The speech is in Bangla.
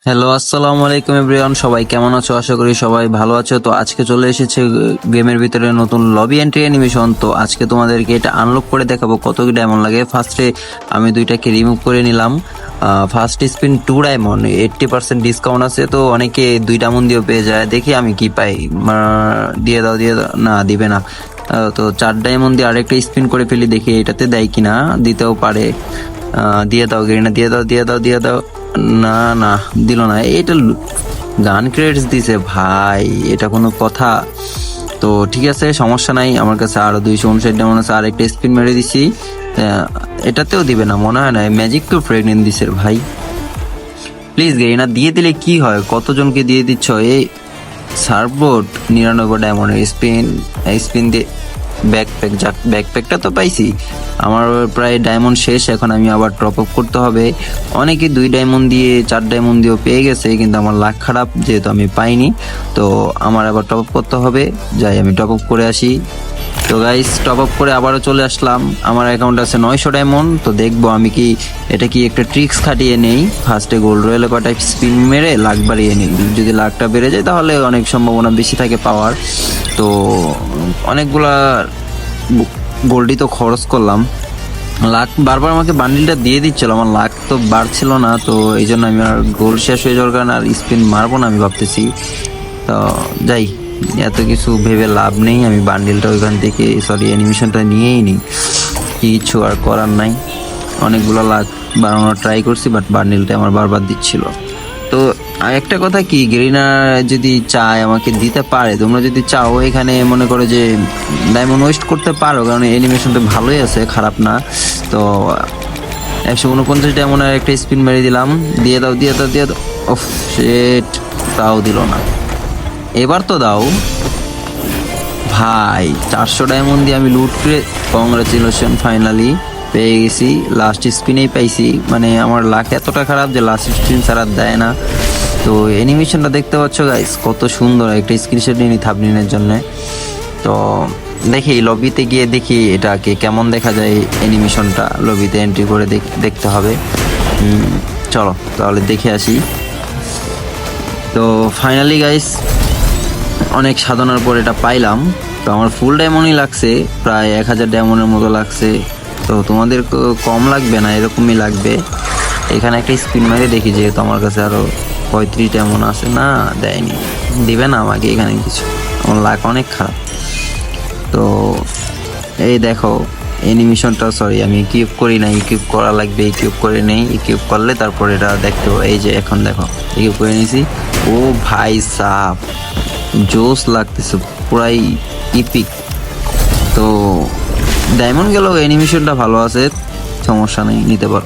হ্যালো, আসসালামু আলাইকুম এভরিওয়ান। সবাই কেমন আছো? আশা করি সবাই ভালো আছো। তো আজকে চলে এসেছে গেমের ভিতরে নতুন লবি এন্ট্রি অ্যানিমেশন। তো আজকে তোমাদেরকে এটা আনলক করে দেখাবো কত কি ডায়মন্ড লাগে। ফার্স্টে আমি দুইটাকে রিমুভ করে নিলাম। ফার্স্ট স্পিন 2 ডায়মন্ড, 80% ডিসকাউন্ট আছে। তো অনেকে 2 ডায়মন্ড দিয়েও পেয়ে যায়। দেখি আমি কি পাই। দিয়ে দাও, দিয়ে দাও। না, দিবে না। তো 4 ডায়মন্ড দিয়ে আরেকটা স্পিন করে ফেলি, দেখি এটাতে দেয় কিনা। দিতেও পারে। দিয়ে দাও গেরিনা, দিয়ে দাও, দিয়ে দাও, দিয়ে দাও। না, না, দিল না। এটা গান ক্রেডিটস দিছে ভাই, এটা কোনো কথা? তো ঠিক আছে, সমস্যা নাই। আমার কাছে আরো 259 আছে, আরেকটা স্পিন মেরে দিছি। এটাতেও দিবে না মনে হয় না। ম্যাজিক তো প্রেগনেন্ট দিছে ভাই। প্লিজ গেরিনা, দিয়ে দিলে কি হয়? কতজনকে দিয়ে দিচ্ছ? এই সার্ভবোর্ড 99 ডায়মন্ডের স্পিন, স্পিন দিয়ে ব্যাকপ্যাক। যাক, ব্যাকপ্যাকটা তো পাইছি। আমার প্রায় ডায়মন্ড শেষ, এখন আমি আবার টপ আপ করতে হবে। অনেকে 2 ডায়মন্ড দিয়ে 4 ডায়মন্ড দিয়েও পেয়ে গেছে, কিন্তু আমার লাক খারাপ, যেহেতু আমি পাইনি। তো আমার আবার টপ আপ করতে হবে। যাই, আমি টপ আপ করে আসি। তো গাইস, টপ আপ করে আবারও চলে আসলাম। আমার অ্যাকাউন্ট আছে 900 ডায়মন্ড। তো দেখবো আমি কি এটা কি একটা ট্রিক্স খাটিয়ে নেই। ফার্স্টে গোল্ড রয়েলে কটা স্পিন মেরে লাখ বাড়িয়ে নিই। যদি লাখটা বেড়ে যায় তাহলে অনেক সম্ভাবনা বেশি থাকে পাওয়ার। তো অনেকগুলা গোল্ডই তো খরচ করলাম। লাখ বারবার আমাকে বান্ডিলটা দিয়ে দিচ্ছিল, আমার লাখ তো বাড়ছিল না। তো এই জন্য আমি আর গোল্ড শেষ হয়ে যাওয়ার কারণে আর স্পিন মারবো না আমি ভাবতেছি। তো যাই, এত কিছু ভেবে লাভ নেই। আমি বান্ডিলটা ওইখান থেকে, সরি, অ্যানিমেশনটা নিয়েই নিই। কিছু আর করার নাই। অনেকগুলো লাখ বাড়ানোর ট্রাই করছি, বাট বান্ডিলটা আমার বারবার দিচ্ছিল। তো আর একটা কথা কি, গেরিনা যদি চায় আমাকে দিতে পারে। তোমরা যদি চাও এখানে মনে করো যে ডায়মন্ড ওয়েস্ট করতে পারো, কারণ অ্যানিমেশনটা ভালোই আছে, খারাপ না। তো 149 ডায়মন্ডের একটা স্পিন মেরে দিলাম। দিয়ে দাও, দিয়ে দাও, দিয়ে দাও। অফ শিট, তাও দিল না। এবার তো দাও ভাই। 400 ডায়মন্ড দিয়ে আমি লুট করে, কংগ্রাচুলেশন, ফাইনালি পেয়ে গেছি। লাস্ট স্পিনেই পাইছি। মানে আমার লাক এতটা খারাপ যে লাস্ট স্পিন ছাড়া দেয় না। তো অ্যানিমেশনটা দেখতে পাচ্ছ গাইস, কত সুন্দর। একটা স্ক্রিনশট নিয়ে নি থাম্বনেইলের জন্য। তো দেখি লবিতে গিয়ে দেখি এটাকে কেমন দেখা যায়। অ্যানিমেশনটা লবিতে এন্ট্রি করে দেখতে হবে। চলো তাহলে দেখে আসি। তো ফাইনালি গাইস, অনেক সাধনার পর এটা পাইলাম। তো আমার ফুল ডায়মন্ডই লাগছে, প্রায় 1000 ডায়মন্ডের মতো লাগছে। তো তোমাদের কম লাগবে না, এরকমই লাগবে। এখানে একটা স্পিন মেরে দেখি, যেহেতু আমার কাছে আরো 35 ডায়মন্ড আছে। না, দেয়নি। দিবে না আমাকে এখানে কিছু। আমার লাক অনেক খারাপ। তো এই দেখো অ্যানিমেশনটা, সরি আমি কিউব করি না। কিউব করা লাগবে, কিউব করে নেই। কিউব করলে তারপর এটা দেখতে হবে। এই যে এখন দেখো, কিউব করে নিয়েছি। ও ভাই সাহ, জোস লাগতেছে, পুরাই ইপিক। তো ডায়মন্ড গেল, অ্যানিমেশনটা ভালো আছে, সমস্যা নেই, নিতে পারো।